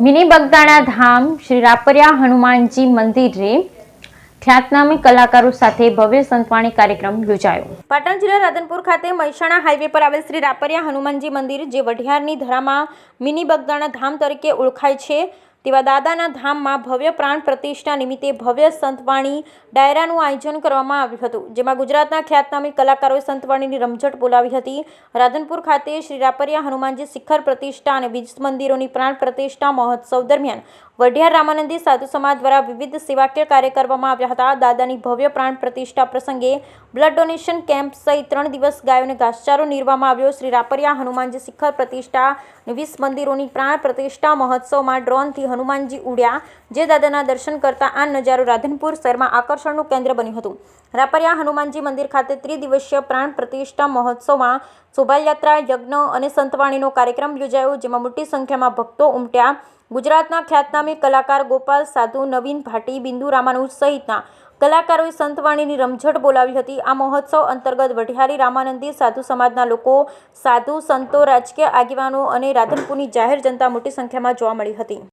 Mini Bagdana ધામ શ્રી રાપરિયા હનુમાનજી મંદિરે ખ્યાતનામી કલાકારો સાથે ભવ્ય સંતવાણી કાર્યક્રમ યોજાયો। પાટણ જિલ્લા રાધનપુર ખાતે મહેસાણા હાઈવે પર આવેલ શ્રી રાપરિયા હનુમાનજી મંદિર, જે વઢિયારની ધરામાં મિની બગદાણા ધામ તરીકે ઓળખાય છે, તેવા દાદાના ધામમાં ભવ્ય પ્રાણ પ્રતિષ્ઠા નિમિત્તે ભવ્ય સંતવાણી ડાયરાનું આયોજન કરવામાં આવ્યું હતું, જેમાં ગુજરાતના ખ્યાતનામી કલાકારોએ સંતવાણીની રમઝટ બોલાવી હતી। રાધનપુર ખાતે શ્રી રાપરિયા હનુમાનજી શિખર પ્રતિષ્ઠા અને બીજ મંદિરોની પ્રાણ પ્રતિષ્ઠા મહોત્સવ દરમિયાન વઢિયાર રામાનંદી સાધુ સમાજ દ્વારા વિવિધ સેવાકીય કાર્ય કરવામાં આવ્યા હતા। દાદાની ભવ્ય પ્રાણ પ્રતિષ્ઠા પ્રસંગે બ્લડ ડોનેશન કેમ્પ સહિત 3 દિવસ ગાયોને ઘાસચારો નીરવામાં આવ્યો। શ્રી રાપરિયા હનુમાનજી શિખર પ્રતિષ્ઠા અને 20 મંદિરોની પ્રાણ પ્રતિષ્ઠા મહોત્સવમાં ડ્રોનથી હનુમાનજી ઉડ્યા, જે દાદાના દર્શન કરતા આ નજારો રાધનપુર શહેરમાં આકર્ષણનું કેન્દ્ર બન્યું હતું। રાપરિયા હનુમાનજી મંદિર ખાતે ત્રિદિવસીય પ્રાણ પ્રતિષ્ઠા મહોત્સવમાં શોભાયાત્રા, યજ્ઞ અને સંતવાણીનો કાર્યક્રમ યોજાયો, જેમાં મોટી સંખ્યામાં ભક્તો ઉમટ્યા। ગુજરાતના ખ્યાતનામી કલાકાર ગોપાલ સાધુ, નવીન ભાટી, બિંદુ રામાનુજ સહિતના કલાકારોએ સંતવાણીની રમઝટ બોલાવી હતી। આ મહોત્સવ અંતર્ગત વઢિયારી રામાનંદી સાધુ સમાજના લોકો, સાધુ સંતો, રાજકીય આગેવાનો અને રાધનપુરની જાહેર જનતા મોટી સંખ્યામાં જોવા મળી હતી।